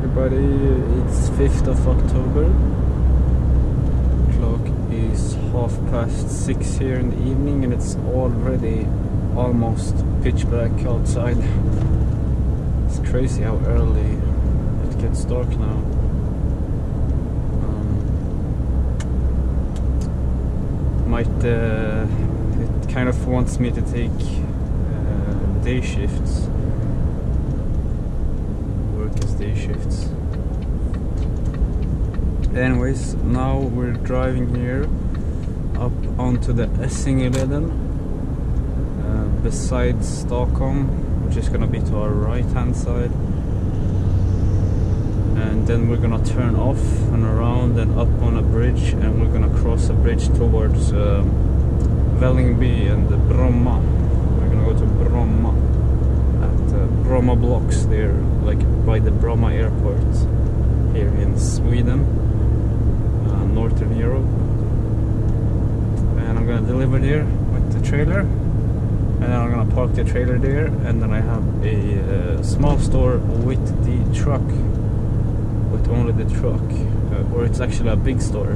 everybody, it's 5th of October. Clock is 6:30 here in the evening and it's already almost pitch black outside. It's crazy how early it gets dark now. It kind of wants me to take day shifts. Day shifts. Anyways, now we're driving here up onto the Essingeleden beside Stockholm, which is gonna be to our right hand side, and then we're gonna turn off and around and up on a bridge, and we're gonna cross a bridge towards Vällingby and Bromma. We're gonna go to Bromma at Bromma blocks there, like by the Bromma airport here in Sweden, Northern Europe. And I'm gonna deliver there with the trailer, and then I'm gonna park the trailer there, and then I have a small store with the truck, with only the truck, or it's actually a big store.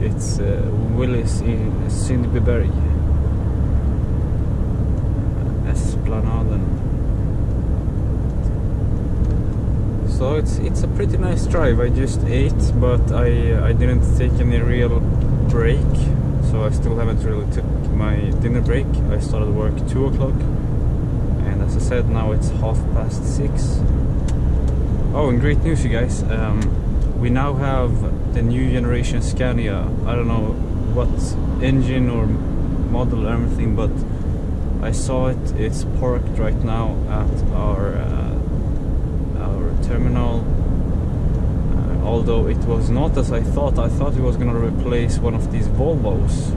It's Willys in Sundbyberg, Esplanaden. So it's a pretty nice drive. I just ate, but I didn't take any real break, so I still haven't really took my dinner break. I started work 2 o'clock, and as I said, now it's 6:30. Oh, and great news, you guys! We now have the new generation Scania. I don't know what engine or model or anything, but I saw it. It's parked right now at our terminal, although it was not as I thought. I thought it was going to replace one of these Volvos,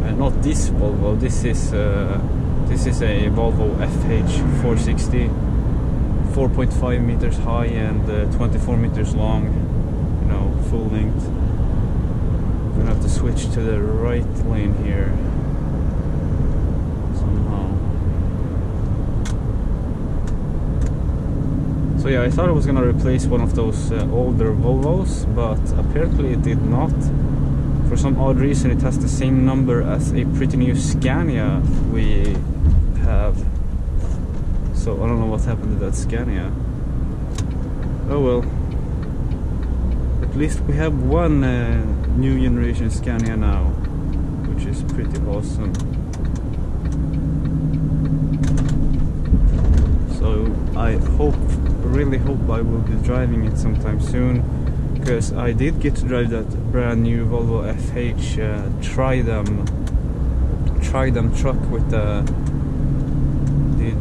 and not this Volvo. This is a Volvo FH 460, 4.5 meters high and 24 meters long, you know, full length. I'm gonna have to switch to the right lane here somehow. So yeah, I thought it was gonna replace one of those older Volvos, but apparently it did not. For some odd reason, it has the same number as a pretty new Scania we have. So I don't know what happened to that Scania. Oh well. At least we have one new generation Scania now, which is pretty awesome. So I really hope I will be driving it sometime soon, because I did get to drive that brand new Volvo FH Tridem truck with the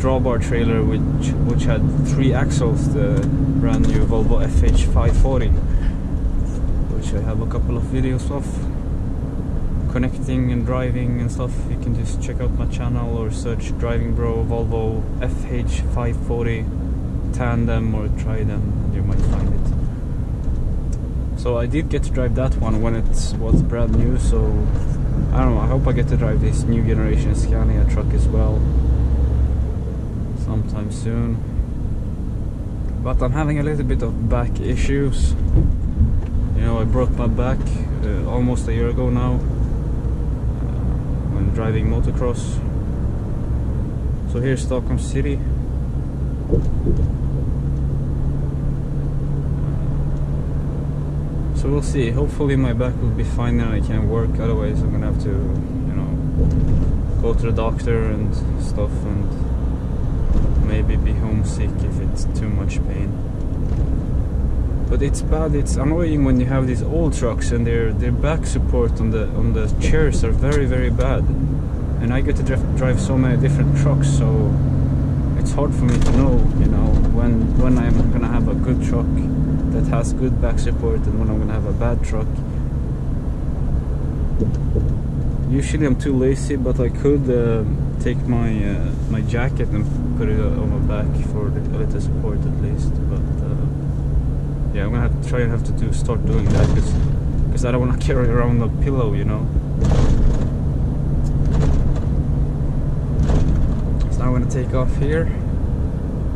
drawbar trailer, which had 3 axles, the brand new Volvo FH 540, which I have a couple of videos of connecting and driving and stuff. You can just check out my channel or search Driving Bro Volvo FH 540 Tandem or Tridem, and you might find it. So I did get to drive that one when it was brand new, so I don't know, I hope I get to drive this new generation Scania truck as well sometime soon. But I'm having a little bit of back issues. You know, I broke my back almost a year ago now when driving motocross. So here's Stockholm City. So we'll see. Hopefully my back will be fine and I can work. Otherwise I'm gonna have to, you know, go to the doctor and stuff, and maybe be homesick if it's too much pain. But it's bad. It's annoying when you have these old trucks and their back support on the chairs are very, very bad. And I get to drive so many different trucks, so it's hard for me to know, you know, when I'm gonna have a good truck that has good back support and when I'm gonna have a bad truck. Usually I'm too lazy, but I could take my jacket and put it on my back for a little support at least. But yeah, I'm gonna have to start doing that, because I don't want to carry around a pillow, you know. So I'm gonna take off here.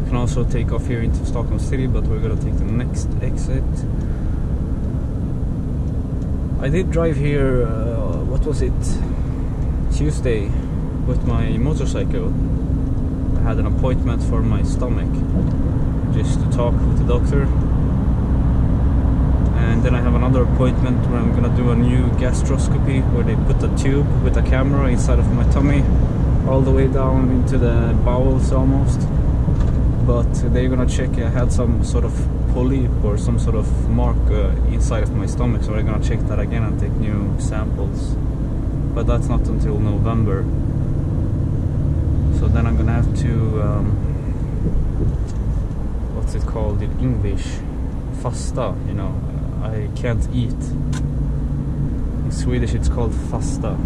We can also take off here into Stockholm city, but we're gonna take the next exit. I did drive here, what was it, Tuesday, with my motorcycle. I had an appointment for my stomach, just to talk with the doctor. And then I have another appointment where I'm gonna do a new gastroscopy, where they put a tube with a camera inside of my tummy, all the way down into the bowels almost. But they're gonna check. I had some sort of polyp or some sort of mark inside of my stomach, so they're gonna check that again and take new samples. But that's not until November. So then I'm gonna have to what's it called in English? Fasta, you know. I can't eat. In Swedish it's called fasta.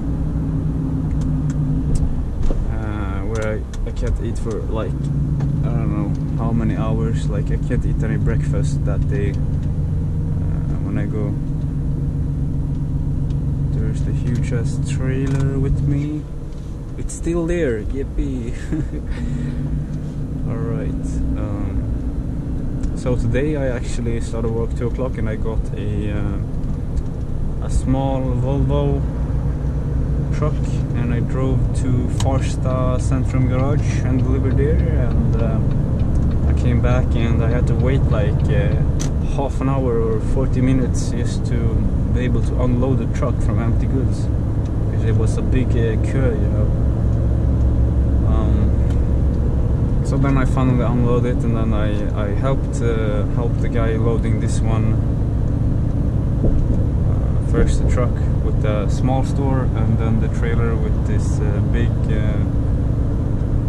Where I can't eat for like, I don't know how many hours. Like I can't eat any breakfast that day when I go. There's the huge ass trailer with me. It's still there, yippee. Alright. So today I actually started work 2 o'clock and I got a small Volvo truck, and I drove to Farsta Centrum Garage and delivered there, and I came back and I had to wait like half an hour or 40 minutes just to be able to unload the truck from empty goods, because it was a big queue, you know. So then I finally unloaded it, and then I helped the guy loading this one. First the truck with the small store, and then the trailer with this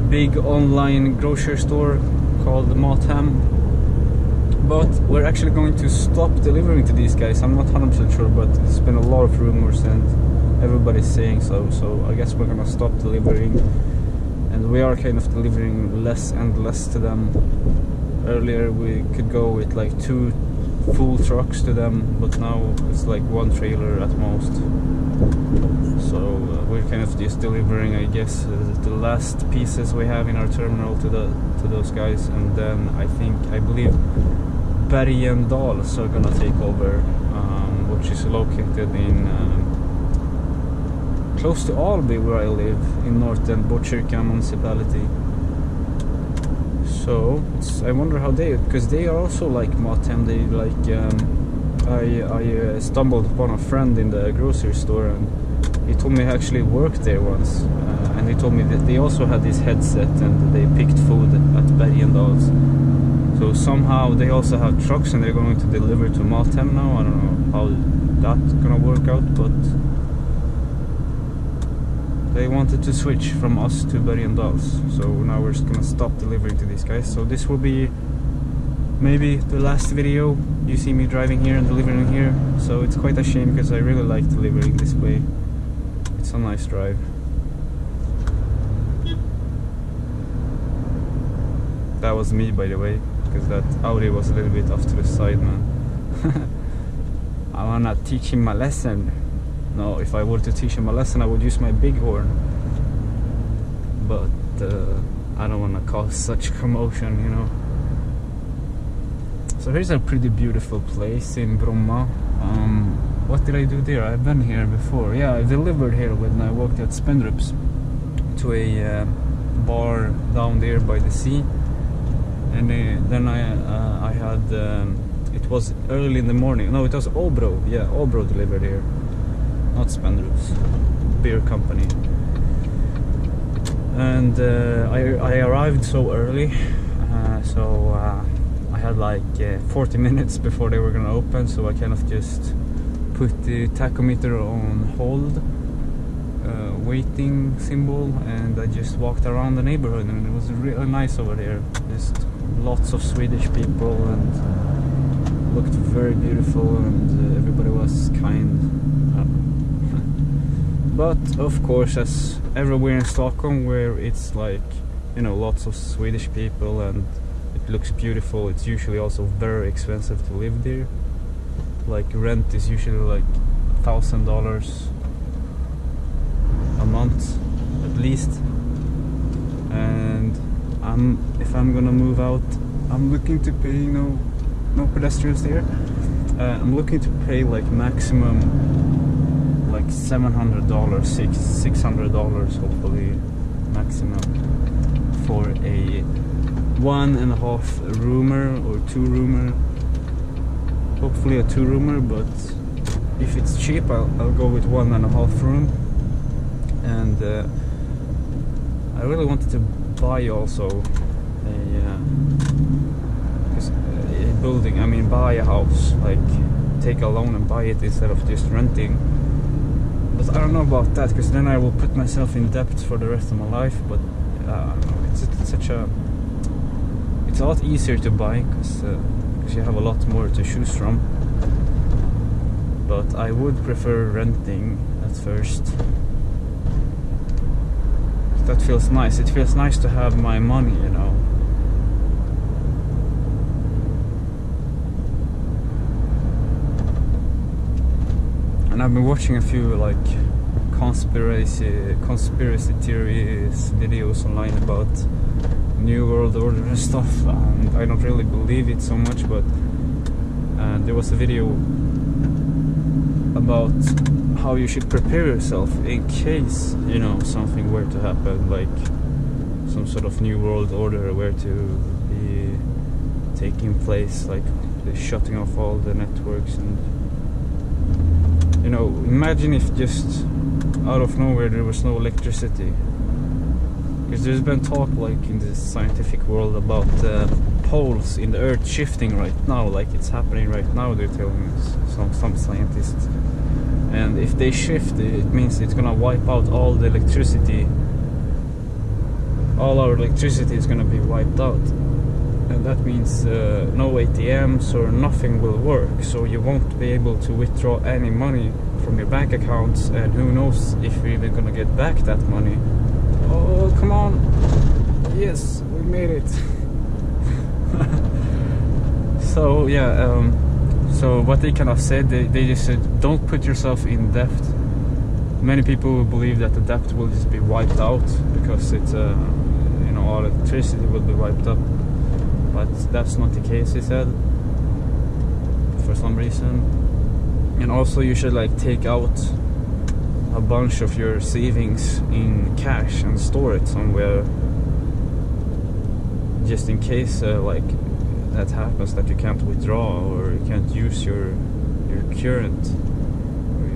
big online grocery store called Matham. But we're actually going to stop delivering to these guys. I'm not 100% sure, but there's been a lot of rumors and everybody's saying so. So I guess we're gonna stop delivering, and we are kind of delivering less and less to them. Earlier we could go with like 2 full trucks to them, but now it's like 1 trailer at most. So we're kind of just delivering, I guess, the last pieces we have in our terminal to those guys, and then I believe Bergendals are gonna take over, which is located in close to Alby, where I live, in northern Botkyrka municipality. So I wonder how because they are also like Matham. They like I stumbled upon a friend in the grocery store, and he told me he actually worked there once, and he told me that they also had this headset and they picked food at Bergendals. So somehow they also have trucks and they're going to deliver to Matham now. I don't know how that's gonna work out, but they wanted to switch from us to Bergendals, so now we're just gonna stop delivering to these guys. So this will be maybe the last video you see me driving here and delivering here. So it's quite a shame, because I really like delivering this way. It's a nice drive. That was me, by the way, because that Audi was a little bit off to the side, man. I wanna teach him a lesson. No, if I were to teach him a lesson, I would use my big horn. But I don't want to cause such commotion, you know. So here's a pretty beautiful place in Bromma. What did I do there? I've been here before. Yeah, I delivered here when I worked at Spendrups to a bar down there by the sea. And then I had, it was early in the morning. No, it was Åbro. Yeah, Åbro delivered here. Not Spendrups, beer company. And I arrived so early, so I had like 40 minutes before they were gonna open, so I kind of just put the tachometer on hold, waiting symbol, and I just walked around the neighborhood, and it was really nice over there. Just lots of Swedish people, and looked very beautiful, and everybody was kind. But of course, as everywhere in Stockholm, where it's like, you know, lots of Swedish people and it looks beautiful, it's usually also very expensive to live there. Like rent is usually like $1,000 a month at least, and if I'm gonna move out, I'm looking to pay no pedestrians there. I'm looking to pay like maximum like $700, $600 hopefully maximum for a 1.5 roomer or 2 roomer. Hopefully a 2 roomer, but if it's cheap I'll go with 1.5 room. And I really wanted to buy also a building, I mean buy a house, like take a loan and buy it instead of just renting. But I don't know about that, because then I will put myself in debt for the rest of my life. But it's a lot easier to buy because you have a lot more to choose from. But I would prefer renting at first. That feels nice. It feels nice to have my money, you know. And I've been watching a few like conspiracy theories videos online about New World Order and stuff, and I don't really believe it so much, but there was a video about how you should prepare yourself in case, you know, something were to happen, like some sort of New World Order were to be taking place, like the shutting off all the networks. And you know, imagine if just out of nowhere there was no electricity. Because there's been talk like in the scientific world about poles in the earth shifting right now, like it's happening right now, they're telling us, some scientists. And if they shift, it means it's gonna wipe out all the electricity. All our electricity is gonna be wiped out. And that means no ATMs or nothing will work, so you won't be able to withdraw any money from your bank accounts, and who knows if you're even gonna get back that money. Oh, come on! Yes, we made it! So yeah, so what they kind of said, they just said, don't put yourself in debt. Many people believe that the debt will just be wiped out because it's you know, all electricity will be wiped up. But that's not the case, he said, for some reason. And also you should like take out a bunch of your savings in cash and store it somewhere, just in case like that happens, that you can't withdraw or you can't use your current or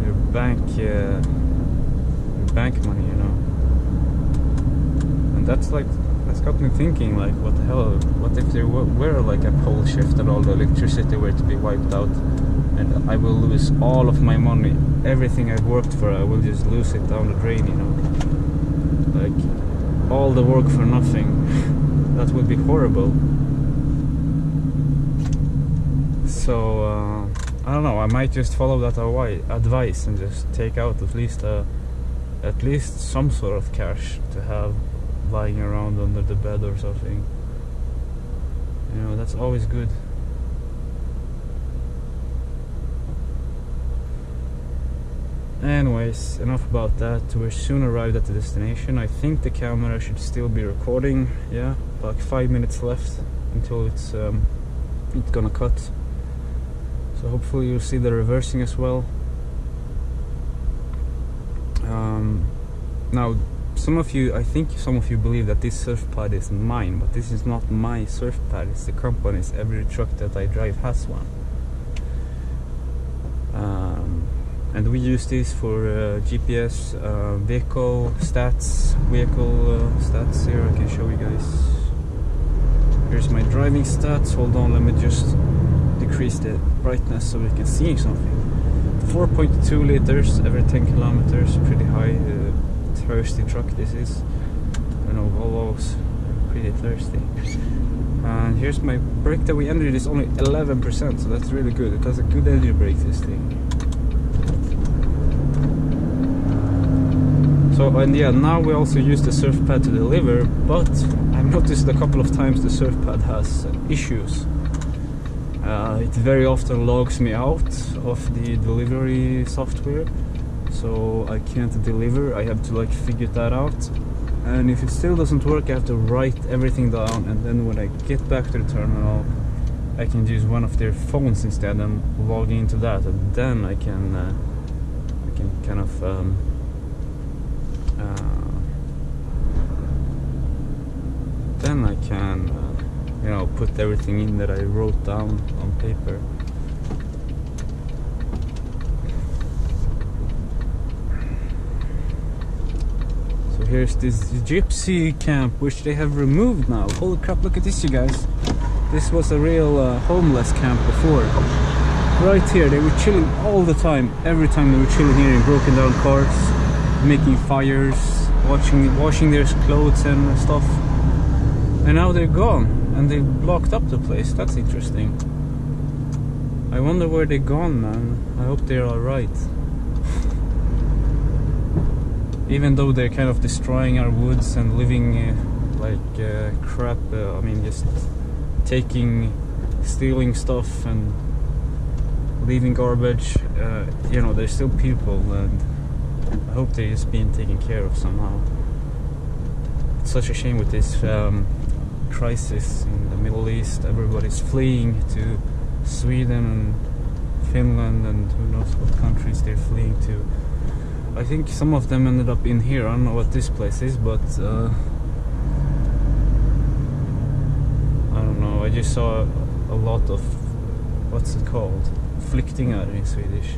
your bank money, you know. And that's got me thinking, like, what the hell, what if there were like a pole shift and all the electricity were to be wiped out, and I will lose all of my money, everything I've worked for, I will just lose it down the drain, you know, like all the work for nothing. That would be horrible. So I don't know, I might just follow that advice and just take out at least some sort of cash to have lying around under the bed or something. You know, that's always good. Anyways, enough about that. We're soon arrived at the destination. I think the camera should still be recording. Yeah, like 5 minutes left until it's gonna cut. So hopefully you'll see the reversing as well. Now, I think some of you believe that this surf pad is mine, but this is not my surf pad, it's the company's. Every truck that I drive has one. And we use this for GPS, vehicle stats, here I can show you guys. Here's my driving stats. Hold on, let me just decrease the brightness so we can see something. 4.2 liters every 10 kilometers, pretty high. Thirsty truck this is. I know Volvo's pretty thirsty. And here's my brake that we entered is only 11%, so that's really good. It has a good engine brake, this thing. So, and yeah, now we also use the surf pad to deliver, but I've noticed a couple of times the surf pad has issues. It very often logs me out of the delivery software, so I can't deliver. I have to like figure that out. and if it still doesn't work I have to write everything down, and then when I get back to the terminal I can use one of their phones instead and log into that, and then I can kind of then I can you know, put everything in that I wrote down on paper. So here's this gypsy camp, which they have removed now. Holy crap, look at this, you guys. This was a real homeless camp before. Right here, they were chilling all the time. Every time they were chilling here in broken down cars, making fires, washing their clothes and stuff. And now they're gone, and they blocked up the place. That's interesting. I wonder where they're gone, man. I hope they're alright. Even though they're kind of destroying our woods and living like crap, I mean, just stealing stuff and leaving garbage, you know, there's still people, and I hope they're just being taken care of somehow. It's such a shame with this crisis in the Middle East. Everybody's fleeing to Sweden and Finland and who knows what countries they're fleeing to. I think some of them ended up in here. I don't know what this place is, but I don't know. I just saw a lot of, what's it called? Flyktingar in Swedish.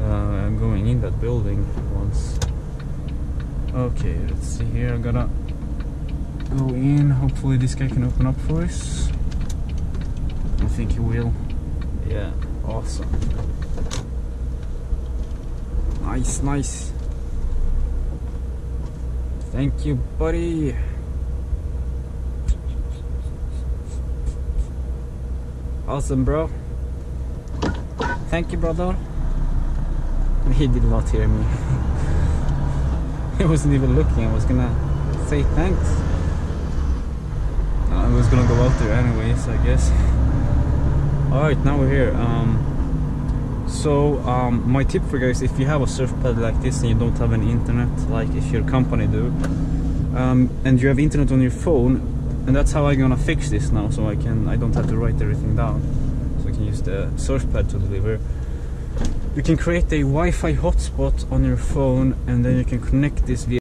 I'm going in that building once. Okay, let's see here. I gotta go in. Hopefully this guy can open up for us. I think he will. Yeah, awesome. Nice, nice. Thank you, buddy. Awesome, bro. Thank you, brother. He did not hear me. He wasn't even looking. I was gonna say thanks. I was gonna go out there anyways, I guess. Alright, now we're here. My tip for you guys, if you have a surf pad like this and you don't have any internet, like if your company do, and you have internet on your phone, and that's how I'm gonna fix this now, so I don't have to write everything down, so I can use the surf pad to deliver. You can create a Wi-Fi hotspot on your phone, and then you can connect this via